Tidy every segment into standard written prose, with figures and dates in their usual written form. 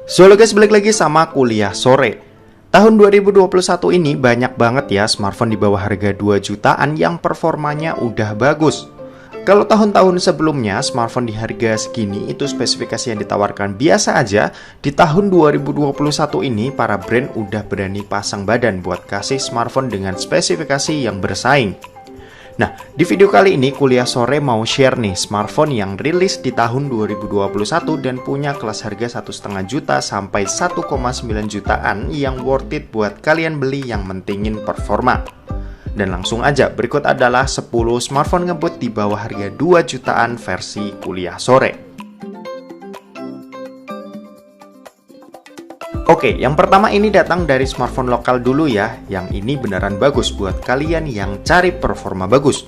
So halo guys, balik lagi sama kuliah sore. Tahun 2021 ini banyak banget ya smartphone di bawah harga 2 jutaan yang performanya udah bagus. Kalau tahun-tahun sebelumnya smartphone di harga segini itu spesifikasi yang ditawarkan biasa aja, di tahun 2021 ini para brand udah berani pasang badan buat kasih smartphone dengan spesifikasi yang bersaing. Nah, di video kali ini kuliah sore mau share nih smartphone yang rilis di tahun 2021 dan punya kelas harga 1,5 juta sampai 1,9 jutaan yang worth it buat kalian beli yang mentingin performa. Dan langsung aja, berikut adalah 10 smartphone ngebut di bawah harga 2 jutaan versi kuliah sore. Oke, yang pertama ini datang dari smartphone lokal dulu ya. Yang ini beneran bagus buat kalian yang cari performa bagus.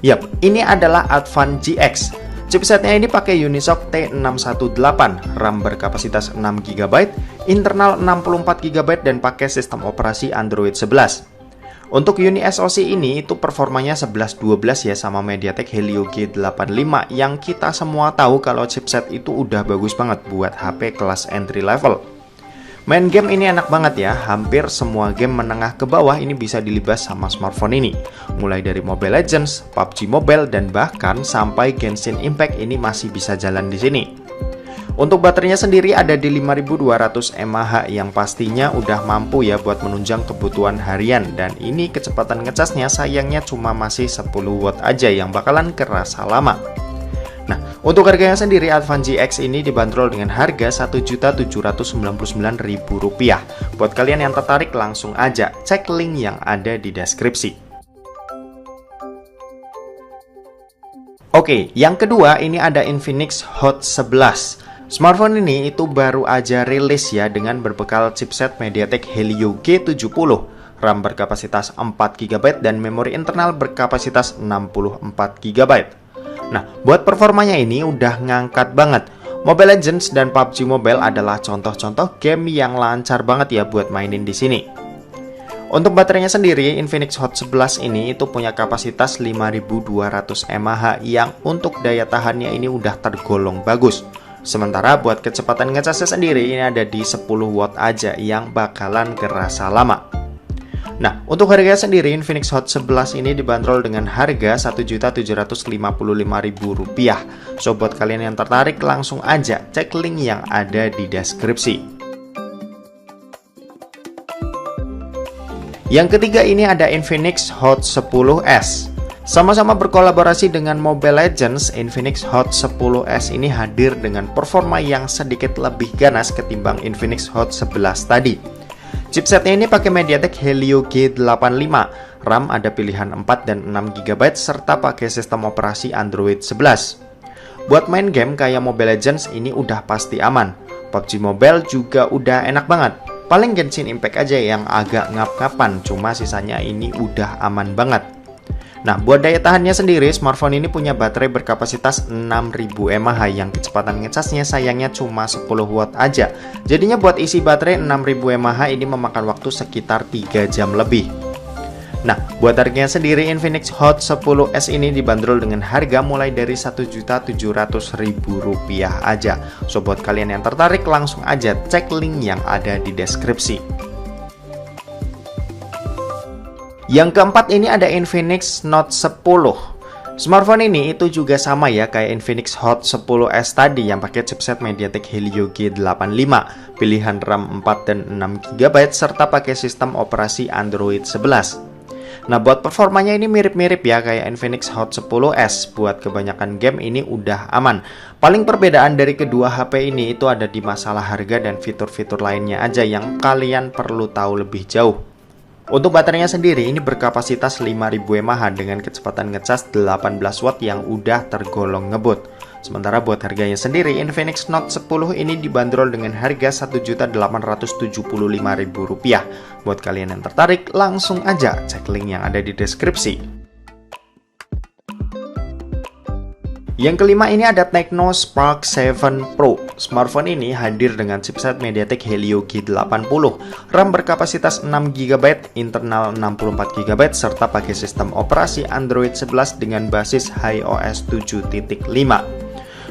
Yap, ini adalah Advan GX. Chipsetnya ini pakai Unisoc T618, RAM berkapasitas 6GB, internal 64GB dan pakai sistem operasi Android 11. Untuk Uni SoC ini itu performanya 11-12 ya sama MediaTek Helio G85 yang kita semua tahu kalau chipset itu udah bagus banget buat HP kelas entry level. Main game ini enak banget ya, hampir semua game menengah ke bawah ini bisa dilibas sama smartphone ini. Mulai dari Mobile Legends, PUBG Mobile, dan bahkan sampai Genshin Impact ini masih bisa jalan di sini. Untuk baterainya sendiri ada di 5200 mAh yang pastinya udah mampu ya buat menunjang kebutuhan harian. Dan ini kecepatan ngecasnya sayangnya cuma masih 10 watt aja yang bakalan kerasa lama. Nah, untuk harganya sendiri Advan GX ini dibanderol dengan harga Rp1.799.000. Buat kalian yang tertarik langsung aja cek link yang ada di deskripsi. Oke, yang kedua ini ada Infinix Hot 11. Smartphone ini itu baru aja rilis ya dengan berbekal chipset MediaTek Helio G70, RAM berkapasitas 4GB dan memori internal berkapasitas 64GB. Nah, buat performanya ini udah ngangkat banget. Mobile Legends dan PUBG Mobile adalah contoh-contoh game yang lancar banget ya buat mainin di sini. Untuk baterainya sendiri, Infinix Hot 11 ini itu punya kapasitas 5200 mAh yang untuk daya tahannya ini udah tergolong bagus. Sementara buat kecepatan ngecasnya sendiri ini ada di 10 watt aja yang bakalan kerasa lama. Nah, untuk harganya sendiri Infinix Hot 11 ini dibanderol dengan harga Rp1.755.000. So, buat kalian yang tertarik langsung aja cek link yang ada di deskripsi. Yang ketiga ini ada Infinix Hot 10s. Sama-sama berkolaborasi dengan Mobile Legends, Infinix Hot 10s ini hadir dengan performa yang sedikit lebih ganas ketimbang Infinix Hot 11 tadi. Chipsetnya ini pakai MediaTek Helio G85, RAM ada pilihan 4 dan 6GB serta pakai sistem operasi Android 11. Buat main game kayak Mobile Legends ini udah pasti aman. PUBG Mobile juga udah enak banget. Paling Genshin Impact aja yang agak ngap-ngapan, cuma sisanya ini udah aman banget. Nah, buat daya tahannya sendiri, smartphone ini punya baterai berkapasitas 6000 mAh yang kecepatan ngecasnya sayangnya cuma 10 watt aja. Jadinya buat isi baterai 6000 mAh ini memakan waktu sekitar 3 jam lebih. Nah, buat harganya sendiri Infinix Hot 10s ini dibanderol dengan harga mulai dari Rp1.700.000 aja. So, buat kalian yang tertarik langsung aja cek link yang ada di deskripsi. Yang keempat ini ada Infinix Note 10. Smartphone ini itu juga sama ya kayak Infinix Hot 10s tadi yang pakai chipset MediaTek Helio G85, pilihan RAM 4 dan 6GB serta pakai sistem operasi Android 11. Nah, buat performanya ini mirip-mirip ya kayak Infinix Hot 10s. Buat kebanyakan game ini udah aman. Paling perbedaan dari kedua HP ini itu ada di masalah harga dan fitur-fitur lainnya aja yang kalian perlu tahu lebih jauh. Untuk baterainya sendiri ini berkapasitas 5000 mAh dengan kecepatan ngecas 18 watt yang udah tergolong ngebut. Sementara buat harganya sendiri Infinix Note 10 ini dibanderol dengan harga Rp1.875.000. Buat kalian yang tertarik langsung aja cek link yang ada di deskripsi. Yang kelima ini ada Tecno Spark 7 Pro. Smartphone ini hadir dengan chipset MediaTek Helio G80, RAM berkapasitas 6GB, internal 64GB, serta pakai sistem operasi Android 11 dengan basis iOS 7.5.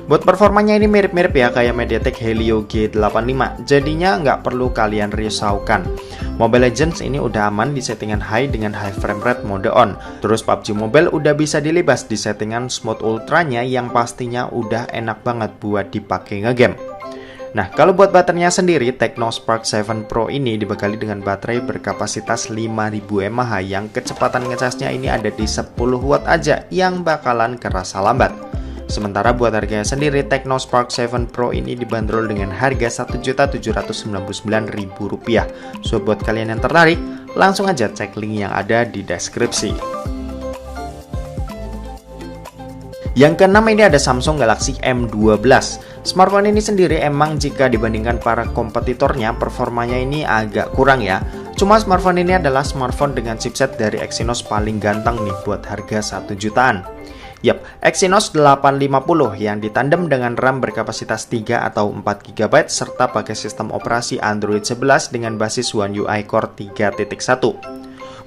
Buat performanya ini mirip-mirip ya kayak MediaTek Helio G85, jadinya nggak perlu kalian risaukan. Mobile Legends ini udah aman di settingan high dengan high frame rate mode on. Terus PUBG Mobile udah bisa dilibas di settingan smooth ultranya yang pastinya udah enak banget buat dipakai ngegame. Nah, kalau buat baterainya sendiri, Tecno Spark 7 Pro ini dibekali dengan baterai berkapasitas 5000 mAh yang kecepatan ngecasnya ini ada di 10 watt aja yang bakalan kerasa lambat. Sementara buat harganya sendiri, Tecno Spark 7 Pro ini dibanderol dengan harga Rp1.799.000. So, buat kalian yang tertarik, langsung aja cek link yang ada di deskripsi. Yang keenam ini ada Samsung Galaxy M12. Smartphone ini sendiri emang jika dibandingkan para kompetitornya, performanya ini agak kurang ya. Cuma smartphone ini adalah smartphone dengan chipset dari Exynos paling ganteng nih buat harga 1 jutaan. Yap, Exynos 850 yang ditandem dengan RAM berkapasitas 3 atau 4 GB serta pakai sistem operasi Android 11 dengan basis One UI Core 3.1.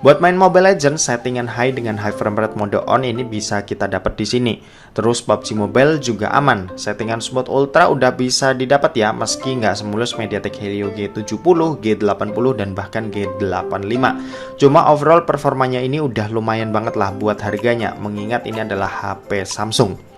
Buat main Mobile Legends, settingan high dengan high frame rate mode on ini bisa kita dapat di sini. Terus PUBG Mobile juga aman. Settingan smooth ultra udah bisa didapat ya, meski nggak semulus MediaTek Helio G70, G80 dan bahkan G85. Cuma overall performanya ini udah lumayan banget lah buat harganya, mengingat ini adalah HP Samsung.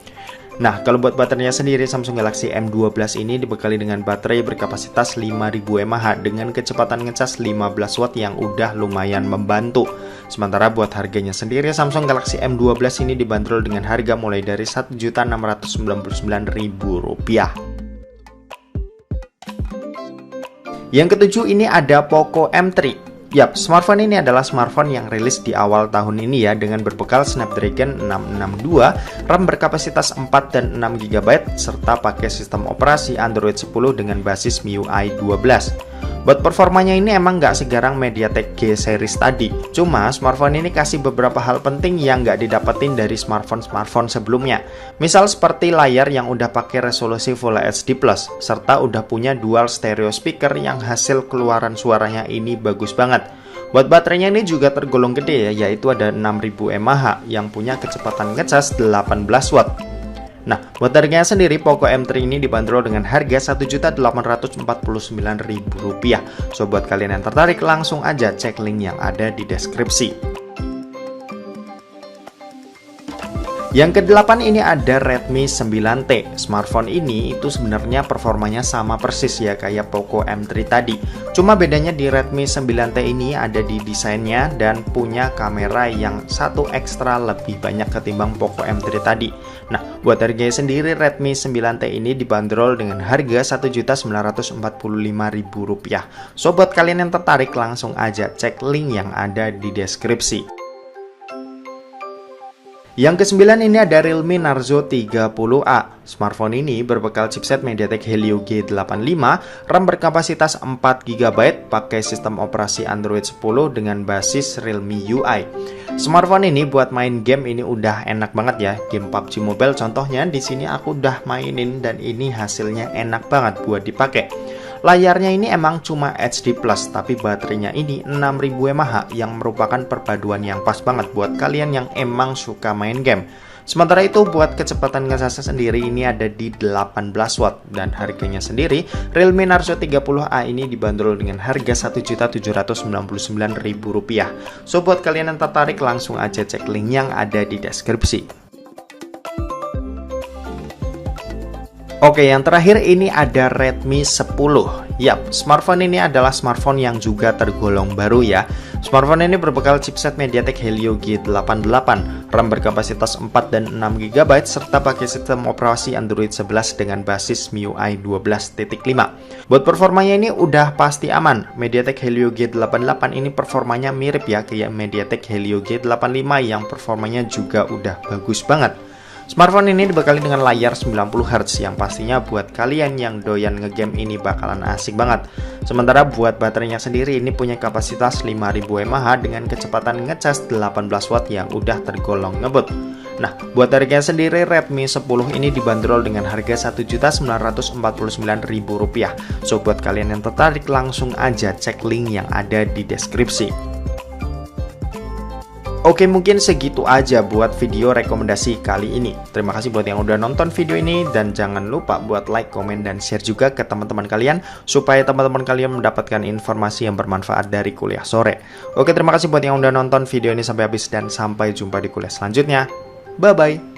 Nah, kalau buat baterainya sendiri, Samsung Galaxy M12 ini dibekali dengan baterai berkapasitas 5000 mAh dengan kecepatan ngecas 15 watt yang udah lumayan membantu. Sementara buat harganya sendiri, Samsung Galaxy M12 ini dibanderol dengan harga mulai dari Rp1.699.000. Yang ketujuh ini ada Poco M3. Yap, smartphone ini adalah smartphone yang rilis di awal tahun ini ya dengan berbekal Snapdragon 662, RAM berkapasitas 4 dan 6 GB serta pakai sistem operasi Android 10 dengan basis MIUI 12. Buat performanya ini emang nggak segarang MediaTek G series tadi. Cuma smartphone ini kasih beberapa hal penting yang nggak didapetin dari smartphone sebelumnya. Misal seperti layar yang udah pakai resolusi Full HD+, serta udah punya dual stereo speaker yang hasil keluaran suaranya ini bagus banget. Buat baterainya ini juga tergolong gede ya, yaitu ada 6000 mAh yang punya kecepatan ngecas 18 watt. Nah, buat harganya sendiri, Poco M3 ini dibanderol dengan harga Rp1.849.000. So, buat kalian yang tertarik, langsung aja cek link yang ada di deskripsi. Yang kedelapan ini ada Redmi 9T. Smartphone ini itu sebenarnya performanya sama persis ya kayak Poco M3 tadi. Cuma bedanya di Redmi 9T ini ada di desainnya dan punya kamera yang satu ekstra lebih banyak ketimbang Poco M3 tadi. Nah, buat harganya sendiri, Redmi 9T ini dibanderol dengan harga Rp1.945.000. So, buat kalian yang tertarik, langsung aja cek link yang ada di deskripsi. Yang kesembilan ini ada Realme Narzo 30A. Smartphone ini berbekal chipset MediaTek Helio G85, RAM berkapasitas 4 GB, pakai sistem operasi Android 10 dengan basis Realme UI. Smartphone ini buat main game ini udah enak banget ya. Game PUBG Mobile contohnya di sini aku udah mainin dan ini hasilnya enak banget buat dipakai. Layarnya ini emang cuma HD+, tapi baterainya ini 6000 mAh yang merupakan perpaduan yang pas banget buat kalian yang emang suka main game. Sementara itu buat kecepatan ngecasnya sendiri ini ada di 18 watt dan harganya sendiri Realme Narzo 30A ini dibanderol dengan harga Rp1.799.000. So, buat kalian yang tertarik, langsung aja cek link yang ada di deskripsi. Oke, yang terakhir ini ada Redmi 10. Yap, smartphone ini adalah smartphone yang juga tergolong baru ya. Smartphone ini berbekal chipset MediaTek Helio G88, RAM berkapasitas 4 dan 6 GB, serta pakai sistem operasi Android 11 dengan basis MIUI 12.5. Buat performanya ini udah pasti aman. MediaTek Helio G88 ini performanya mirip ya kayak MediaTek Helio G85 yang performanya juga udah bagus banget. Smartphone ini dibekali dengan layar 90Hz yang pastinya buat kalian yang doyan ngegame ini bakalan asik banget. Sementara buat baterainya sendiri ini punya kapasitas 5000 mAh dengan kecepatan ngecas 18 watt yang udah tergolong ngebut. Nah, buat harganya sendiri Redmi 10 ini dibanderol dengan harga Rp1.949.000. So, buat kalian yang tertarik, langsung aja cek link yang ada di deskripsi. Oke, mungkin segitu aja buat video rekomendasi kali ini. Terima kasih buat yang udah nonton video ini, dan jangan lupa buat like, komen, dan share juga ke teman-teman kalian supaya teman-teman kalian mendapatkan informasi yang bermanfaat dari kuliah sore. Oke, terima kasih buat yang udah nonton video ini sampai habis, dan sampai jumpa di kuliah selanjutnya. Bye-bye.